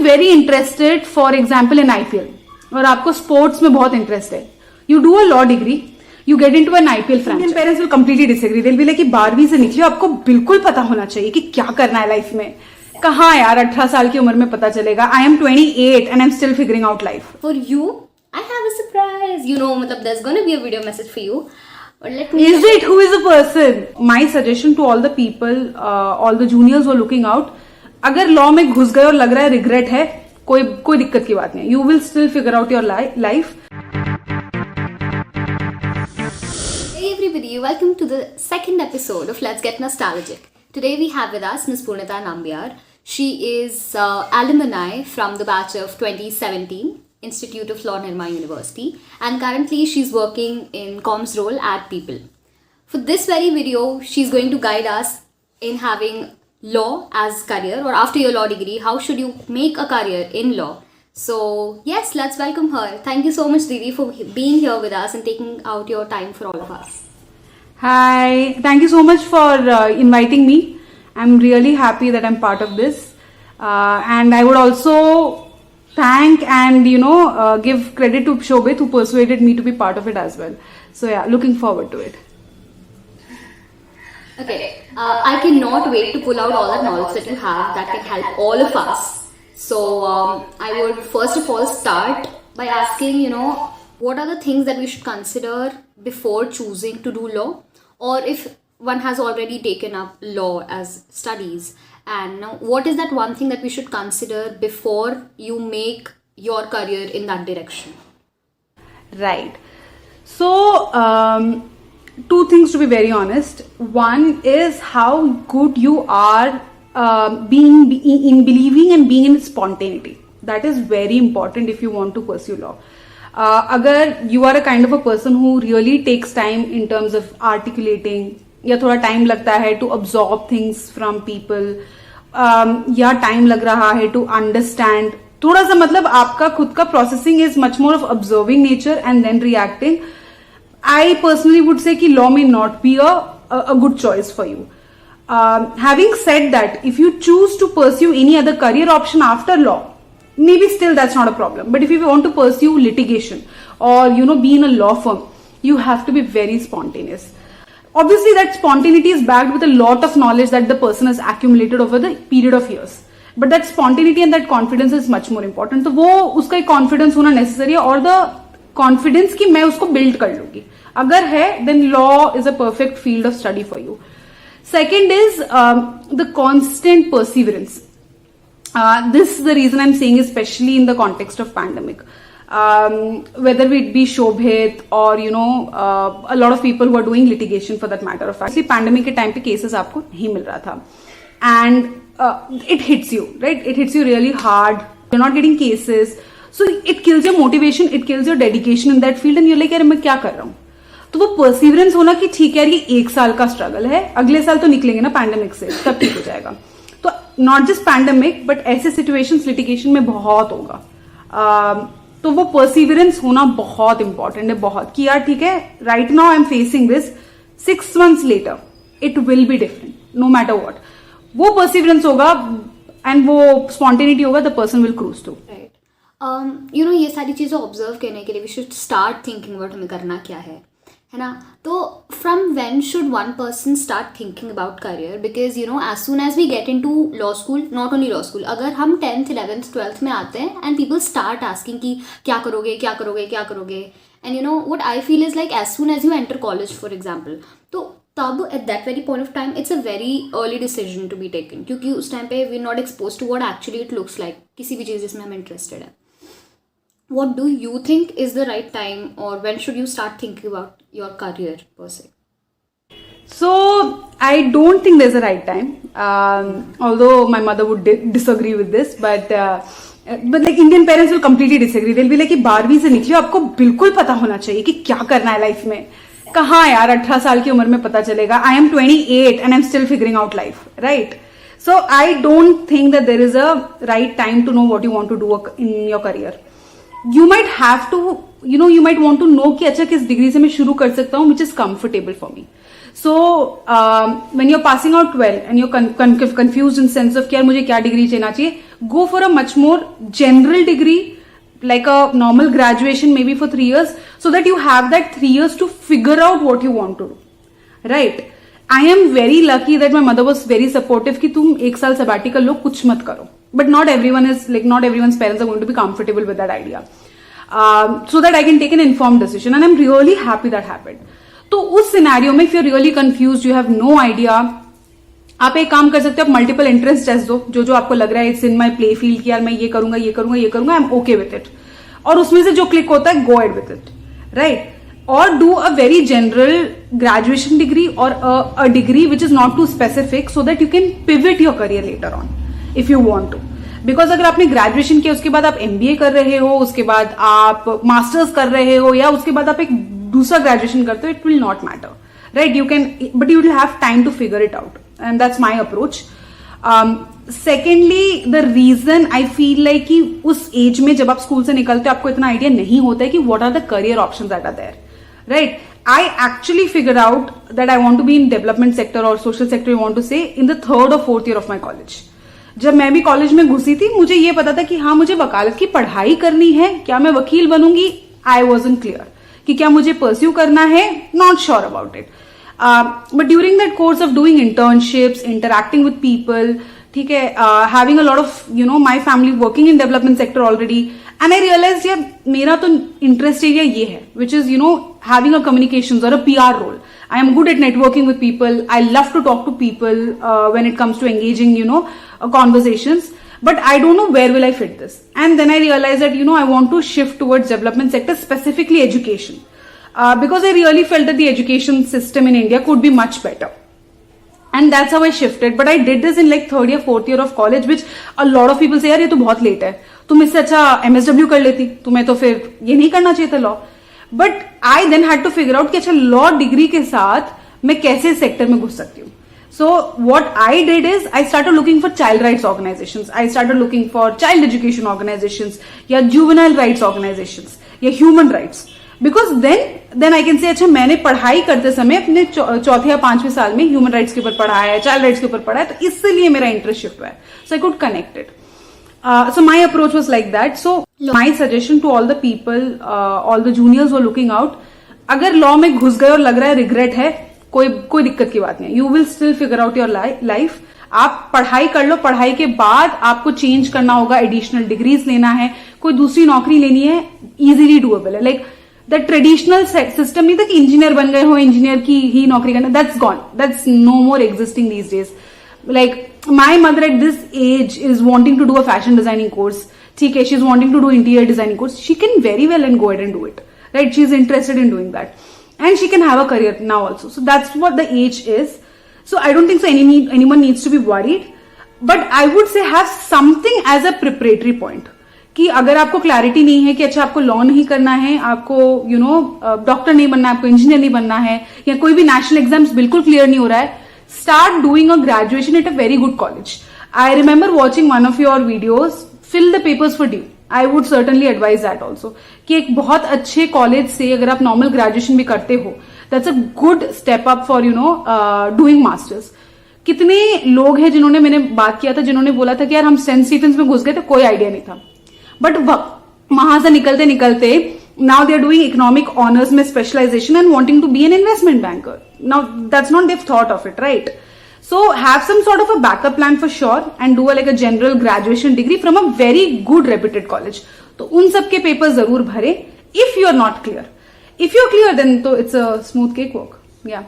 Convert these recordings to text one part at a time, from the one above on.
Very interested for example in IPL और आपको sports में बहुत इंटरेस्ट है, you do a law degree, you get into an IPL franchise, parents will completely disagree, दिल will कि 12वीं से निकले आपको बिल्कुल पता होना चाहिए कि क्या करना है लाइफ में। कहाँ यार 18 साल की उम्र में पता चलेगा। I am 28 and I am still figuring out life. For you, I have a surprise. You know, मतलब there's gonna be a video message for you. But let me. Is it? Who is the person? My suggestion to all the people, all the juniors who are looking out, अगर law में घुस गए और लग रहा है regret है, कोई दिक्कत की बात नहीं। You will still figure out your life. Hey everybody, welcome to the second episode of Let's Get Nostalgic. Today we have with us Ms. Purnita Nambiar. She is alumni from the batch of 2017. Institute of Law Nirma University, and currently she's working in comms role at People. For this very video, she's going to guide us in having law as career, or after your law degree, how should you make a career in law. So yes, let's welcome her. Thank you so much, Didi, for being here with us and taking out your time for all of us. Hi, thank you so much for inviting me. I'm really happy that I'm part of this, and I would also thank and give credit to Shobit who persuaded me to be part of it as well. So yeah, looking forward to it. Okay, I cannot wait to pull out all that knowledge that you have that can help all of us. So I would first of all start by asking, what are the things that we should consider before choosing to do law, or if one has already taken up law as studies, and what is that one thing that we should consider before you make your career in that direction? Right. So, two things to be very honest. One is how good you are in believing and being in spontaneity. That is very important if you want to pursue law. Agar you are a kind of a person who really takes time in terms of articulating, या थोड़ा time लगता है to absorb things from people, या time लग रहा है to understand, थोड़ा सा मतलब आपका खुद का processing is much more of observing nature and then reacting, I personally would say कि law may not be a good choice for you. Having said that, if you choose to pursue any other career option after law, maybe still that's not a problem. But if you want to pursue litigation or be in a law firm, you have to be very spontaneous. Obviously, that spontaneity is backed with a lot of knowledge that the person has accumulated over the period of years. But that spontaneity and that confidence is much more important. तो वो उसका एक confidence होना necessary है, और the confidence कि मैं उसको build कर लूंगी अगर है, then law is a perfect field of study for you. Second is the constant perseverance. This is the reason I'm saying, especially in the context of pandemic. Whether it be Shobhit or a lot of people who are doing litigation for that matter of fact. Actually, pandemic के time पे cases आपको नहीं मिल रहा था, and it hits you, right? It hits you really hard. You're not getting cases, so it kills your motivation, it kills your dedication in that field, and you're like यार मैं क्या कर रहा हूँ. तो वो perseverance होना कि ठीक है यार ये 1 साल का struggle है, अगले साल तो निकलेंगे ना pandemic से, तब ठीक हो जाएगा. तो not just pandemic but ऐसे situations litigation में बहुत होगा. तो वो परसिवरेंस होना बहुत इंपॉर्टेंट है, बहुत, कि यार ठीक है right now I am facing this, 6 months later it will be different no matter what. वो परसिवरेंस होगा एंड वो स्पॉन्टेनिटी होगा, the person will cruise too. Right. ये सारी चीज़ें ऑब्जर्व करने के लिए we should start thinking about हमें करना क्या है ना. तो from when should one person start thinking about career, because as soon as we get in to law school, not only law school, अगर हम 10th 11th 12th में आते हैं एंड पीपल स्टार्ट आस्किंग कि क्या करोगे क्या करोगे क्या करोगे, and what I feel is like as soon as you enter college for example, तो तब at that very point of time it's a very early decision to be taken, क्योंकि उस टाइम पे we not expose to what actually it looks like, किसी भी चीज़ जिसमें हम interested है. What do you think is the right time, or when should you start thinking about your career per se? So I don't think there's a right time, although my mother would disagree with this, but like Indian parents will completely disagree. They'll be like कि 12वीं से निकले आपको बिल्कुल पता होना चाहिए कि क्या करना है लाइफ में. कहाँ यार 18 साल की उम्र में पता चलेगा. I am 28 and I'm still figuring out life, right? So I don't think that there is a right time to know what you want to do in your career. you might have to, you might want to know कि अच्छा किस degree से मैं शुरू कर सकता हूँ which is comfortable for me. So when you're passing out 12 and you're confused in sense of कि यार मुझे क्या डिग्री लेना चाहिए, go for a much more general degree like a normal graduation maybe for 3 years, so that you have that 3 years to figure out what you want to do, right? I am very lucky that my mother was very supportive कि तुम 1 साल sabbatical लो, कुछ मत करो. But not everyone's parents are going to be comfortable with that idea. So that I can take an informed decision, and I'm really happy that happened. तो उस scenario में if you're really confused, you have no idea, आप एक काम कर सकते हो, आप मल्टीपल एंट्रेंस टेस्ट दो, जो आपको लग रहा है it's in my play field कि यार मैं ये करूंगा I am okay with it, और उसमें से जो क्लिक होता है go ahead with it, right? और do a very general graduation degree और a degree which is not too specific, so that you can pivot your career later on if you want to. Because अगर आपने graduation किया, उसके बाद आप MBA कर रहे हो, उसके बाद आप मास्टर्स कर रहे हो, या उसके बाद आप एक दूसरा ग्रेजुएशन करते हो, it will not matter, right? You can, but you will have time to figure it out, and that's my approach. Secondly, the reason I feel like कि उस एज में जब आप स्कूल से निकलते हो आपको इतना आइडिया नहीं होता है कि what are the career options that are there, right? I actually figured out that I want to be in development sector or social sector, you want to say, in the 3rd or 4th year of my college. जब मैं भी college में घुसी थी, मुझे ये पता था कि हाँ मुझे वकालत की पढ़ाई करनी है, क्या मैं वकील बनूंगी, I wasn't clear. कि क्या मुझे परस्यू करना है, not sure about it. But during that course of doing internships, interacting with people, ठीक है, having a lot of my family working in development sector already, and I realise यार मेरा तो इंटरेस्ट एरिया ये है, which is having a communications और a PR रोल. I am good at networking with people. I love to talk to people when it comes to engaging, conversations. But I don't know where will I fit this. And then I realized that, I want to shift towards development sector, specifically education. Because I really felt that the education system in India could be much better. And that's how I shifted. But I did this in like 3rd or 4th year of college, which a lot of people say, यार ये तो बहुत late है. तुम इससे अच्छा MSW कर लेती, तुम्हें तो फिर ये नहीं करना चाहिए था law. But I then had to figure out कि अच्छा law degree के साथ मैं कैसे सेक्टर में घुस सकती हूँ. So what I did is I started looking for child rights organizations. I started looking for child education organizations, या juvenile rights organizations, या human rights. Because then I can say अच्छा मैंने पढ़ाई करते समय अपने 4th या 5वें साल में human rights के ऊपर पढ़ा है, child rights के ऊपर पढ़ा है, तो इसलिए मेरा इंटरेस्ट शिफ्ट हुआ है. So I could connect it. So my approach was like that. So my suggestion to all the people, all the juniors who are looking out, अगर लॉ में घुस गए और लग रहा है रिग्रेट है, कोई दिक्कत की बात नहीं. You will still figure out your life. आप पढ़ाई कर लो, पढ़ाई के बाद आपको चेंज करना होगा, एडिशनल डिग्रीज लेना है, कोई दूसरी नौकरी लेनी है, इजीली डूएबल है. लाइक द ट्रेडिशनल सिस्टम नहीं था कि इंजीनियर बन गए हो, इंजीनियर की ही नौकरी करना, that's gone, that's no more existing these days. Like my mother at this age is wanting to do a fashion designing course, ठीक है, she is wanting to do interior designing course, she can very well and go ahead and do it, right? She is interested in doing that. And she can have a career now also. So that's what the age is. So I don't think so anyone needs to be worried. But I would say have something as a preparatory point. कि अगर आपको clarity नहीं है कि अच्छा आपको law नहीं करना है, आपको डॉक्टर नहीं बनना है, आपको इंजीनियर नहीं बनना है, या कोई भी नेशनल एग्जाम्स बिल्कुल क्लियर नहीं हो रहा है, start doing a graduation at a very good college. I remember watching one of your videos, fill the papers for due. I would certainly advise that also. कि एक बहुत अच्छे कॉलेज से अगर आप नॉर्मल ग्रेजुएशन भी करते हो, that's a good step up for doing masters. कितने लोग हैं जिन्होंने, मैंने बात किया था, जिन्होंने बोला था कि यार हम सेंट स्टीफेंस में घुस गए थे, कोई आइडिया नहीं था, बट वहां से निकलते निकलते now they are doing economic honors में specialization and wanting to be an investment banker. Now that's not they've thought of it, right? So have some sort of a backup plan for sure and do like a general graduation degree from a very good reputed college. तो उन सब के paper जरूर भरे if you are not clear. If you're clear then तो it's a smooth cakewalk. Yeah.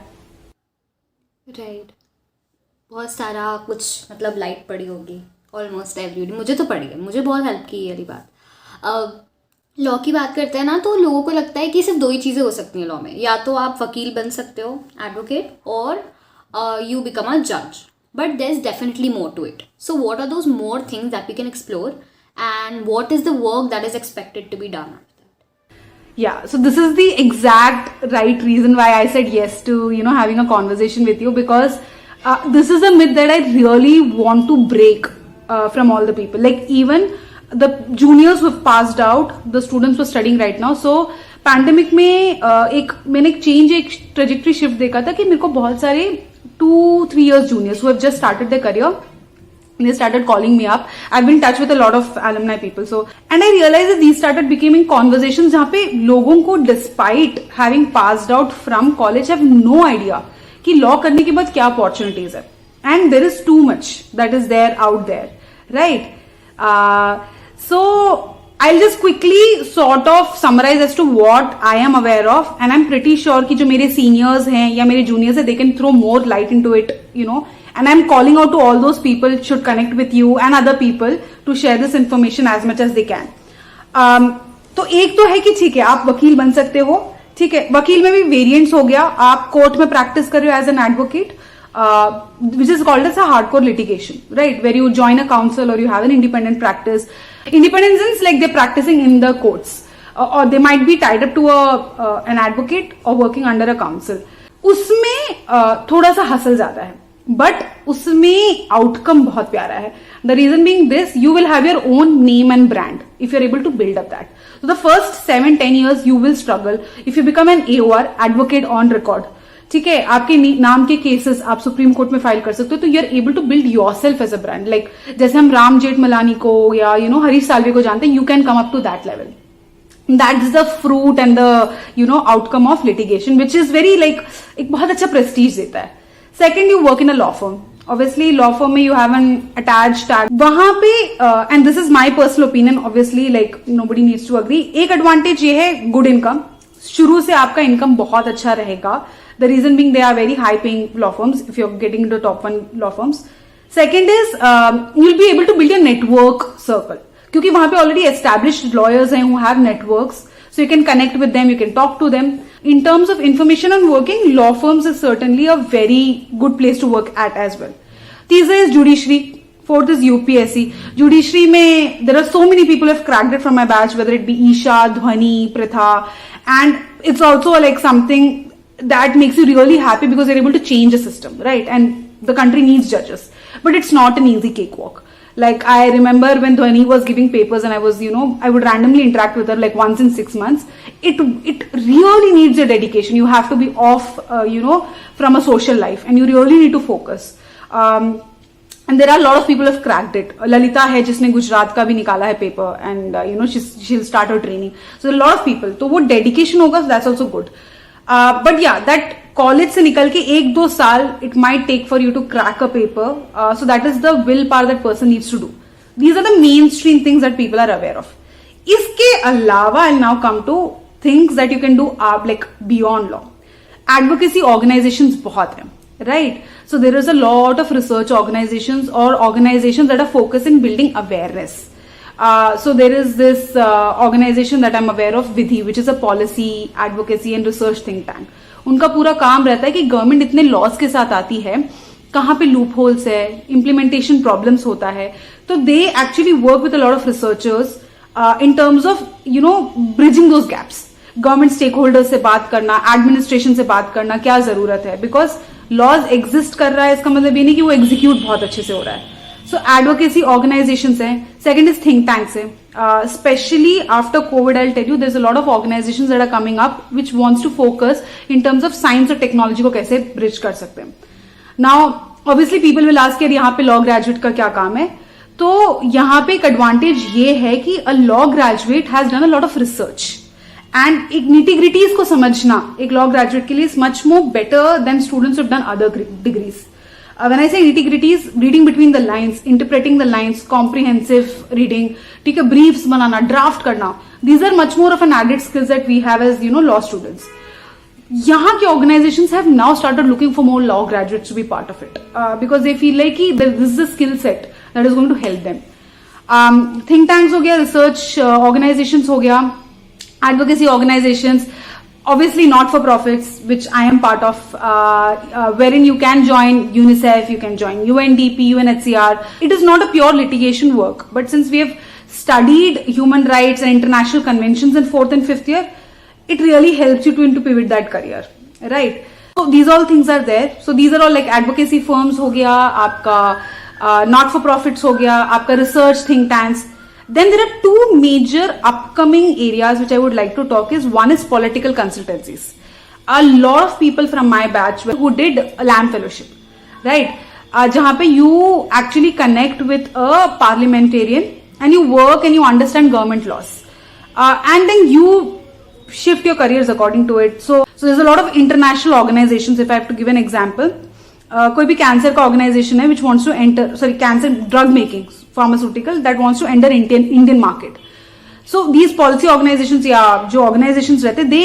Right. बहुत सारा कुछ मतलब लाइट पड़ी होगी ऑलमोस्ट एवरीडे. मुझे तो पड़ी है, मुझे बहुत हेल्प की ये वाली बात. लॉ की बात करते हैं ना, तो लोगों को लगता है कि सिर्फ 2 ही चीज़ें हो सकती हैं लॉ में, या तो आप वकील बन सकते हो, एडवोकेट, और you become a judge. But there's definitely more to it. So what are those more things that we can explore, and what is the work that is expected to be done after that? Yeah, so this is the exact right reason why I said yes to having a conversation with you, because this is a myth that I really want to break from all the people. Like even the juniors who have passed out, the students who are studying right now. So pandemic में मैंने एक change, एक trajectory shift देखा था कि मेरे को बहुत सारे 2-3 years juniors who have just started their career, they started calling me up. I've been in touch with a lot of alumni people. So, and I realized that these started becoming conversations जहाँ पे लोगों को despite having passed out from college have no idea कि law करने के बाद क्या opportunities है. And there is too much that is there out there, right? So I'll just quickly sort of summarize as to what I am aware of, and I'm pretty sure कि जो मेरे seniors हैं या मेरे juniors हैं, they can throw more light into it, you know. And I'm calling out to all those people should connect with you and other people to share this information as much as they can. तो एक तो है कि ठीक है आप वकील बन सकते हो, ठीक है. वकील में भी वेरिएंट्स हो गया. आप कोर्ट में प्रैक्टिस कर रहे हो as an advocate, which is called as a hardcore litigation, right? Where you join a council or you have an independent practice. Independent means like they're practicing in the courts, or they might be tied up to an advocate or working under a council. उसमें थोड़ा सा hustle ज्यादा है, but उसमें outcome बहुत प्यारा है. The reason being this, you will have your own name and brand if you're able to build up that. So the first 7-10 years you will struggle if you become an AOR, advocate on record. ठीक है, आपके नाम के cases आप supreme court में file कर सकते हो, तो you are able to build yourself as a brand. Like जैसे हम राम जेठमलानी को या हरीश साल्वे को जानते हैं, you can come up to that level. That is the fruit and the outcome of litigation, which is very like एक बहुत अच्छा प्रेस्टीज देता है. Second, you work in a law firm. Obviously law firm में you have an attach tag. वहां पे and this is my personal opinion, obviously like nobody needs to agree. एक advantage ये है गुड इनकम. शुरू से आपका इनकम बहुत अच्छा रहेगा. The reason being they are very high paying law firms if you're getting into top 1 law firms. Second is you'll be able to build a network circle, क्योंकि वहां पे already established lawyers हैं who have networks, so you can connect with them, you can talk to them. In terms of information on working, law firms is certainly a very good place to work at as well. तीसरा is judiciary. Fourth is UPSC. Judiciary में there are so many people who have cracked it from my batch, whether it be Isha, Dhwani, Pritha, and it's also like something that makes you really happy because you're able to change a system, right? And the country needs judges, but it's not an easy cakewalk. Like I remember when Dhwani was giving papers and I was, I would randomly interact with her like once in 6 months. It really needs a dedication. You have to be off, from a social life, and you really need to focus. And there are a lot of people who have cracked it. Lalita है जिसने गुजरात का भी निकाला है paper, and she'll start her training. So there are a lot of people. तो वो dedication होगा, so that's also good. But yeah, that college से निकल के 1-2 साल it might take for you to crack a paper. So that is the willpower that person needs to do. These are the mainstream things that people are aware of. इसके अलावा I'll now come to things that you can do like beyond law. Advocacy organizations बहुत हैं, right? So there is a lot of research organizations or organizations that are focused in building awareness. So there is this organization that I'm aware of, Vidhi, which is a policy, advocacy and research think tank. उनका पूरा काम रहता है कि government इतने laws के साथ आती है, कहाँ पे लूप होल्स है, इम्प्लीमेंटेशन प्रॉब्लम्स होता है, तो they actually work with a lot of researchers in terms of bridging those gaps. Government stakeholders से बात करना, एडमिनिस्ट्रेशन से बात करना, क्या जरूरत है, बिकॉज लॉज एग्जिस्ट कर रहा है, इसका मतलब ये नहीं कि वो एग्जीक्यूट बहुत अच्छे से हो रहा है. So advocacy organizations हैं. Second is think tanks हैं. Especially after COVID, I'll tell you, there's a lot of organizations that are coming up which wants to focus in terms of science और technology को कैसे bridge कर सकते हैं. Now, obviously people will ask यार यहाँ पे law graduate का क्या काम है? तो यहाँ पे एक advantage ये है कि a law graduate has done a lot of research. And एक nitty-gritties को समझना एक law graduate के लिए is much more better than students who have done other degrees. When I say nitty-gritties, reading between the lines, interpreting the lines, comprehensive reading, ठीक है, briefs बनाना, draft करना, these are much more of an added skills that we have as law students. यहाँ के organizations have now started looking for more law graduates to be part of it because they feel like this is a skill set that is going to help them. Think tanks हो गया, research organizations हो गया, advocacy organizations. Obviously not for profits, which I am part of, wherein you can join UNICEF, you can join UNDP, UNHCR. It is not a pure litigation work, but since we have studied human rights and international conventions in 4th and 5th year, it really helps you to pivot that career, right? So these all things are there. So these are all like advocacy firms हो गया, आपका not for profits हो गया, आपका research think tanks. Then there are two major upcoming areas which I would like to talk is one is political consultancies. A lot of people from my batch who did a LAM fellowship, right? जहाँ पे you actually connect with a parliamentarian and you work and you understand government laws, and then you shift your careers according to it. So there's a lot of international organizations. If I have to give an example, कोई भी cancer का organisation है which wants to enter, sorry cancer drug making pharmaceutical that wants to enter Indian market. So these policy organisations या जो organisations रहते they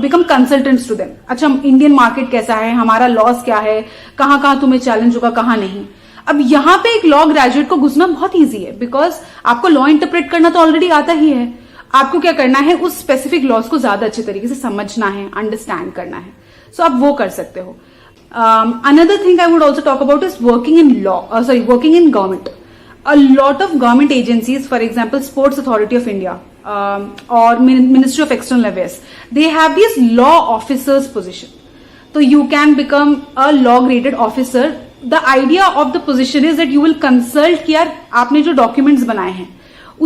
become consultants to them. अच्छा, Indian market कैसा है, हमारा लॉस क्या है, कहाँ कहाँ तुम्हें चैलेंज होगा, कहाँ नहीं. अब यहाँ पे एक लॉ ग्रेजुएट को घुसना बहुत ईजी है बिकॉज आपको लॉ इंटरप्रेट करना तो ऑलरेडी आता ही है. आपको क्या करना है, उस स्पेसिफिक लॉज को ज्यादा अच्छे तरीके से समझना है, अंडरस्टैंड करना है. सो आप वो कर सकते हो. Another thing I would also talk about is working in working in government. A lot of government agencies, for example, Sports Authority of India or Ministry of External Affairs, they have these law officers position. So you can become a law graded officer. The idea of the position is that you will consult कि यार आपने जो documents बनाए हैं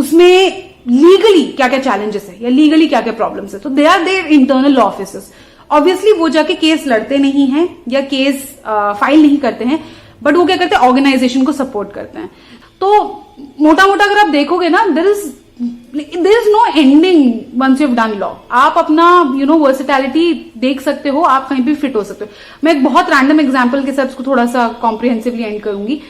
उसमें legally क्या क्या challenges है या लीगली क्या क्या problems है. तो they are their internal law officers. Obviously वो जाके केस लड़ते नहीं हैं या केस फाइल नहीं करते हैं, बट वो क्या करते हैं, ऑर्गेनाइजेशन को सपोर्ट करते हैं. तो मोटा मोटा अगर आप देखोगे ना, there is no ending once you have done law. आप अपना वर्सेटैलिटी देख सकते हो, आप कहीं भी फिट हो सकते हो. मैं एक बहुत रैंडम एग्जाम्पल के साथ उसको थोड़ा सा कॉम्प्रिहेंसिवली एंड करूंगी.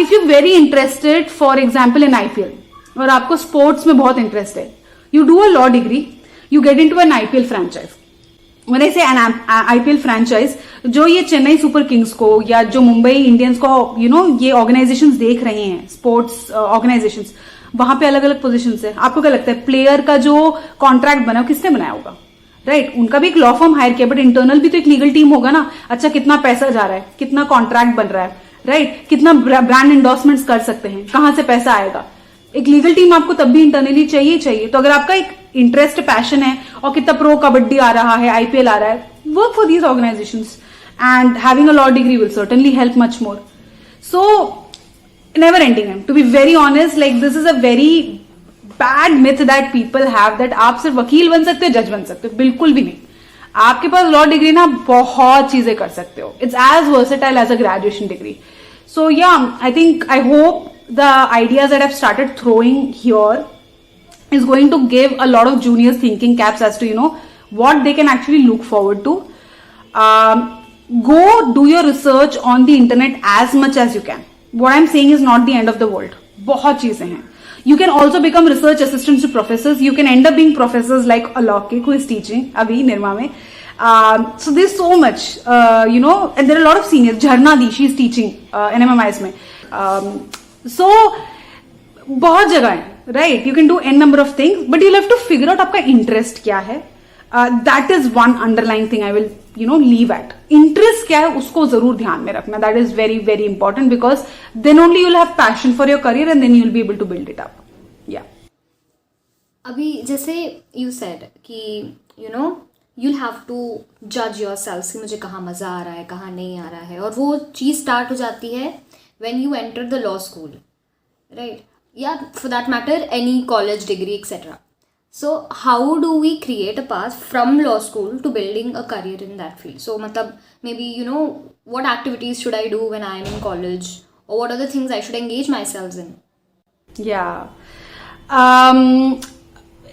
If you very interested for example in IPL और आपको स्पोर्ट्स में बहुत इंटरेस्ट है, you do a law degree, you get in to an IPL franchise. When I say an IPL franchise, जो ये चेन्नई सुपर किंग्स को या जो मुंबई इंडियंस को ये ऑर्गेनाइजेशंस देख रहे हैं, स्पोर्ट्स ऑर्गेनाइजेशंस, वहां पे अलग अलग पोजीशंस है. आपको क्या लगता है, प्लेयर का जो कॉन्ट्रैक्ट बना किसने बनाया होगा, राइट? उनका भी एक लॉ फर्म हायर किया, बट इंटरनल भी तो एक लीगल टीम होगा ना. अच्छा, कितना पैसा जा रहा है, कितना कॉन्ट्रैक्ट बन रहा है, राइट? कितना ब्रांड एंडोर्समेंट्स कर सकते हैं, कहां से पैसा आएगा. एक लीगल टीम आपको तब भी इंटरनली चाहिए. तो अगर आपका एक इंटरेस्ट पैशन है और कितना प्रो कबड्डी आ रहा है, IPL आ रहा है, work for these organisations and having a law degree will certainly help much more. So never ending है, to be very honest. Like this is a very bad myth that people have, that आप सिर्फ वकील बन सकते हो, जज बन सकते हो. बिल्कुल भी नहीं. आपके पास लॉ डिग्री ना बहुत चीजें कर सकते हो. It's as versatile as a graduation degree. So yeah, I hope the ideas that I've started throwing here is going to give a lot of juniors thinking caps as to what they can actually look forward to. Go do your research on the internet as much as you can. What I'm saying is not the end of the world. बहुत चीजें हैं. You can also become research assistants to professors. You can end up being professors like Alokik, who is teaching abhi Nirma mein. So there's so much, and there are a lot of seniors. Jharna Di, she's teaching NMMIS में. So बहुत जगह है, right? You can do n number of things, but you'll have to figure out आपका interest क्या है. That is one underlying thing I will leave at. Interest क्या है उसको जरूर ध्यान में रखना. That is very very important because then only you'll have passion for your career and then you'll be able to build it up. Yeah. अभी जैसे you said कि you'll have to judge yourselves कि मुझे कहाँ मज़ा आ रहा है, कहाँ नहीं आ रहा है, और वो चीज़ स्टार्ट हो जाती है when you enter the law school, right? Yeah, for that matter, any college degree, etc. So how do we create a path from law school to building a career in that field? So मतलब maybe what activities should I do when I am in college, or what are the things I should engage myself in? Yeah.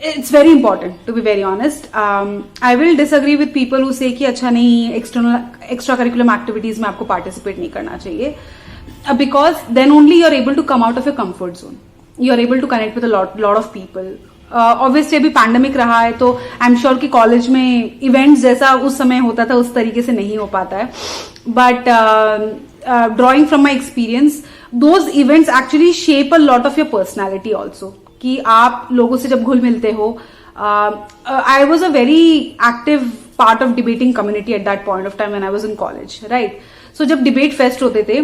It's very important, to be very honest. I will disagree with people who say कि अच्छा नहीं, extra curriculum activities में आपको participate नहीं करना चाहिए, because then only you're able to come out of your comfort zone. You're able to connect with a lot of people. Obviously अभी pandemic रहा है तो I'm sure कि college में events जैसा उस समय होता था उस तरीके से नहीं हो पाता है, but drawing from my experience, those events actually shape a lot of your personality also. कि आप लोगों से जब घुल मिलते हो. I was a very active part of debating community at that point of time when I was in college, right? So जब debate fest होते थे,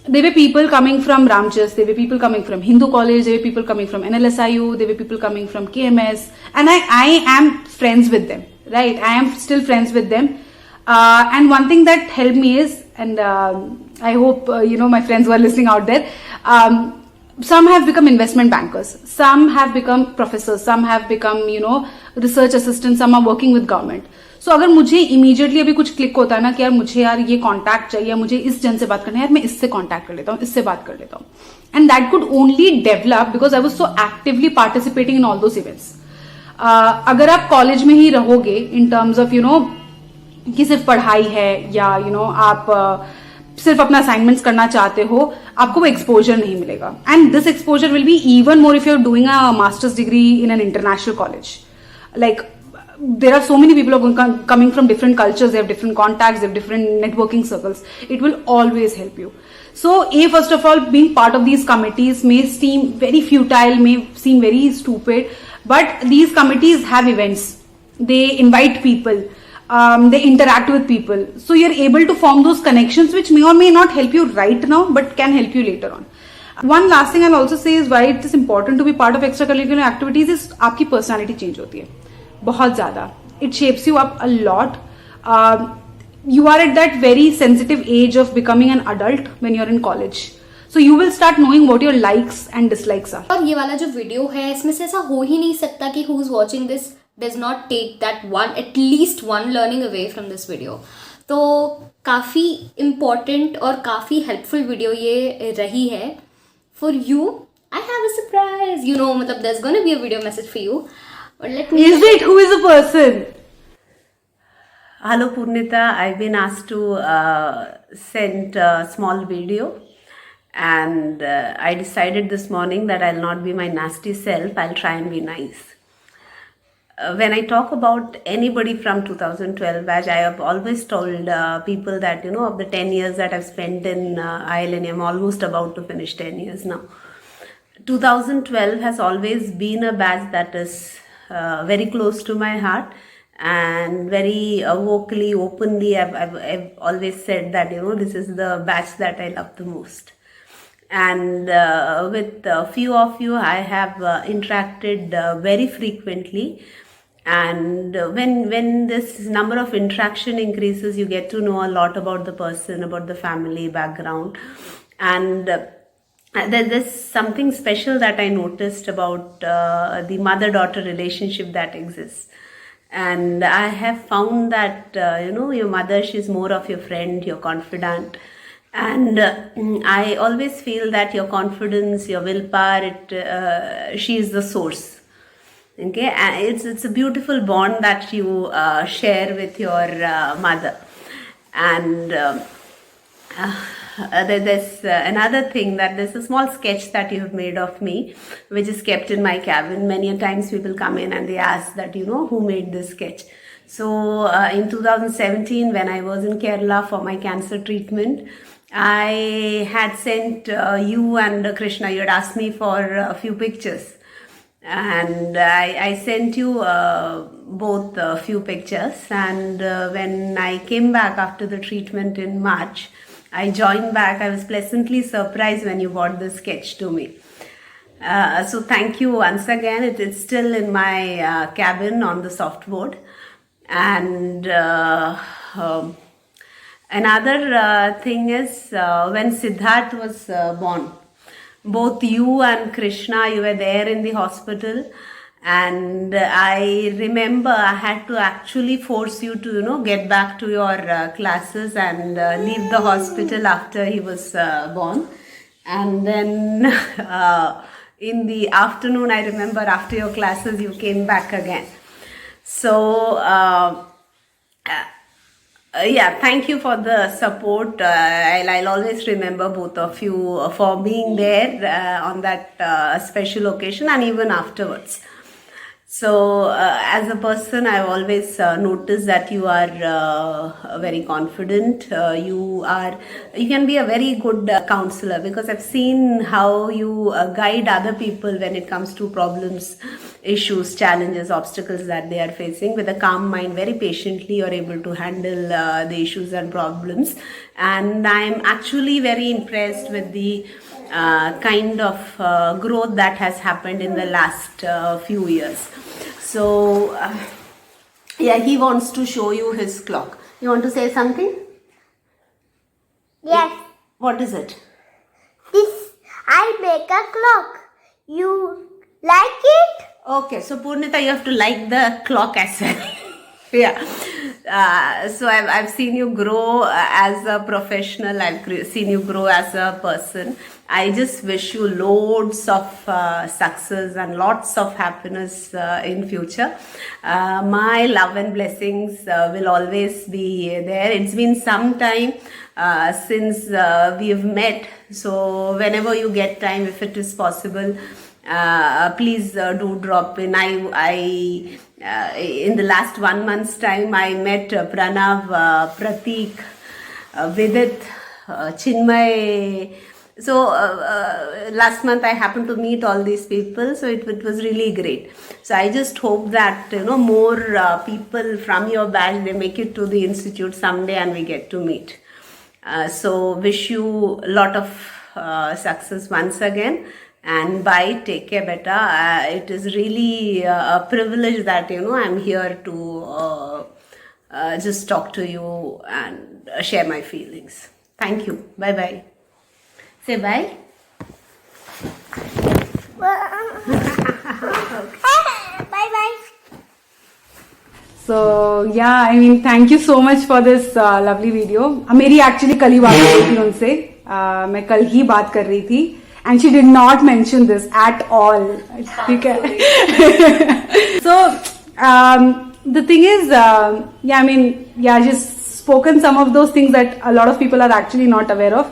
there were people coming from Ramjas, there were people coming from Hindu College, there were people coming from NLSIU, there were people coming from KMS, and I am friends with them, right? I am still friends with them. And one thing that helped me is, and I hope my friends who are listening out there, some have become investment bankers, some have become professors, some have become, research assistants, some are working with government. So अगर मुझे immediately अभी कुछ click होता है ना कि यार मुझे यार ये कॉन्टैक्ट चाहिए, मुझे इस जन से बात करना है, यार मैं इससे कॉन्टैक्ट कर लेता हूँ, इससे बात कर लेता हूँ. And that could only develop because I was so actively participating in all those events. अगर आप कॉलेज में ही रहोगे in terms of, कि सिर्फ पढ़ाई है या आप सिर्फ अपना असाइनमेंट्स करना चाहते हो, आपको वो एक्सपोजर नहीं मिलेगा. And this exposure will be even more if you are doing a masters degree in an international college. Like there are so many people who are coming from different cultures, they have different contacts, they have different networking circles. It will always help you. So first of all, being part of these committees may seem very futile, may seem very stupid, but these committees have events, they invite people, they interact with people, so you're able to form those connections which may or may not help you right now but can help you later on. One last thing I'll also say is why it is important to be part of extracurricular activities is आपकी personality change होती है बहुत ज्यादा. It shapes you up a lot. You are at that very sensitive age of becoming an adult when you're in college. So you will start knowing what your likes and dislikes are. और ये वाला जो video है इसमें से ऐसा हो ही नहीं सकता कि who is watching this does not take that one, at least one learning away from this video. तो काफ़ी important और काफ़ी helpful वीडियो ये रही है. For you, I have a surprise. मतलब there's gonna be a video message for you. But let me. Is it? Who is the person? Hello Purnita, I've been asked to send a small video, and I decided this morning that I'll not be my nasty self, I'll try and be nice. When I talk about anybody from 2012 batch, I have always told people that, of the 10 years that I've spent in ILN, I'm almost about to finish 10 years now. 2012 has always been a batch that is very close to my heart, and very vocally, openly, I've always said that, this is the batch that I love the most. And with a few of you, I have interacted very frequently. And when this number of interaction increases, you get to know a lot about the person, about the family background. And there's something special that I noticed about the mother-daughter relationship that exists. And I have found that, your mother, she's more of your friend, your confidant. And I always feel that your confidence, your willpower, she is the source. Okay, and it's a beautiful bond that you share with your mother. And there's another thing, that there's a small sketch that you have made of me, which is kept in my cabin. Many times people come in and they ask that, who made this sketch. So in 2017, when I was in Kerala for my cancer treatment, I had sent you and Krishna, you had asked me for a few pictures. And I sent you both a few pictures. And when I came back after the treatment in March, I joined back. I was pleasantly surprised when you brought the sketch to me. So thank you once again. It's still in my cabin on the softboard. And another thing is when Siddharth was born, both you and Krishna, you were there in the hospital. And I remember I had to actually force you to, get back to your classes and leave the hospital after he was born. And then in the afternoon, I remember after your classes, you came back again. So, thank you for the support. I'll always remember both of you for being there on that special occasion and even afterwards. So, as a person, I've always noticed that you are very confident. You can be a very good counselor, because I've seen how you guide other people when it comes to problems, issues, challenges, obstacles that they are facing. With a calm mind, very patiently, you're able to handle the issues and problems. And I'm actually very impressed with the kind of growth that has happened in the last few years. So, he wants to show you his clock. You want to say something? Yes. What is it? This I make a clock. You like it? Okay, so Purnita, you have to like the clock as well. Yeah. So I've seen you grow as a professional. Seen you grow as a person. I just wish you loads of success and lots of happiness in future. My love and blessings will always be there. It's been some time since we've met. So whenever you get time, if it is possible, please do drop in. I in the last 1 month's time, I met Pranav, Pratik, Vidit, Chinmay. So last month I happened to meet all these people, so it was really great. So I just hope that more people from your batch, they make it to the institute someday and we get to meet. So wish you a lot of success once again. And bye, take care, beta. It is really a privilege that I'm here to just talk to you and share my feelings. Thank you. Bye bye. Say bye. Bye-bye. So yeah, I mean, thank you so much for this lovely video. मेरी actually कल ही बात हो रही थी उनसे. मैं कल ही बात कर रही थी. And she did not mention this at all. ठीक है. So the thing is, yeah, I mean, yeah, just spoken some of those things that a lot of people are actually not aware of.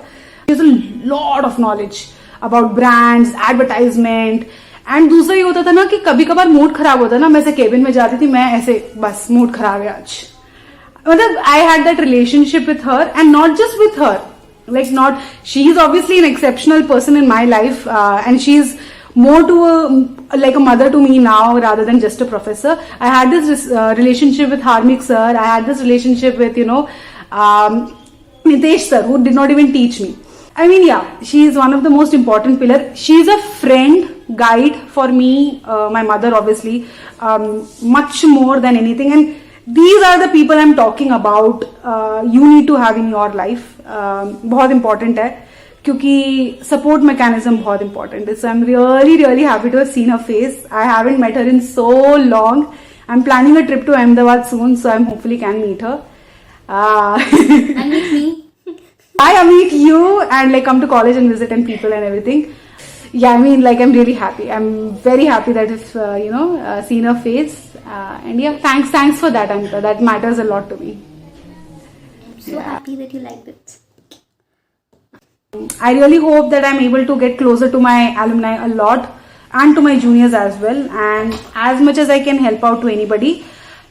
There's a lot of knowledge about brands, advertisement. And दूसरा ये होता था ना कि कभी कभार mood खराब होता ना, मैं ऐसे केबिन में जाती थी, मैं ऐसे बस मूड खराब है आज. मतलब I had that relationship with her and not just with her, like not, she is obviously an exceptional person in my life, and she is more to like a mother to me now rather than just a professor. I had this relationship with Harmik sir. I had this relationship with Nitesh sir, who did not even teach me. I mean, yeah, she is one of the most important pillar. She is a friend, guide for me, my mother obviously, much more than anything. And these are the people I'm talking about. You need to have in your life. बहुत important है, क्योंकि support mechanism बहुत important है. So I'm really happy to have seen her face. I haven't met her in so long. I'm planning a trip to Ahmedabad soon, so I'm hopefully can meet her. And meet me. I meet you and like come to college and visit and people and everything. Yeah, I mean, like I'm really happy. I'm very happy that if seen her face. And yeah, thanks for that, Anita. That matters a lot to me. I'm so happy that you liked it. I really hope that I'm able to get closer to my alumni a lot and to my juniors as well. And as much as I can help out to anybody,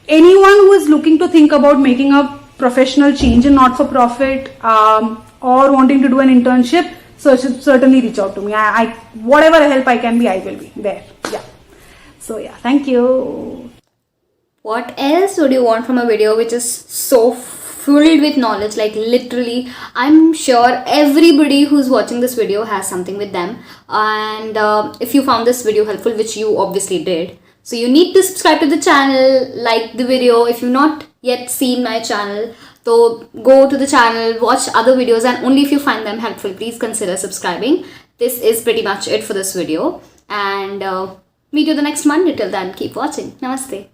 anyone who is looking to think about making a professional change in not-for-profit or wanting to do an internship, so certainly reach out to me. I whatever help I can be, I will be there. Yeah. So yeah, thank you. What else would you want from a video which is so filled with knowledge? Like literally, I'm sure everybody who's watching this video has something with them. And if you found this video helpful, which you obviously did, so you need to subscribe to the channel, like the video. If you've not yet seen my channel, so go to the channel, watch other videos, and only if you find them helpful, please consider subscribing. This is pretty much it for this video, and meet you the next Monday. Till then, keep watching. Namaste.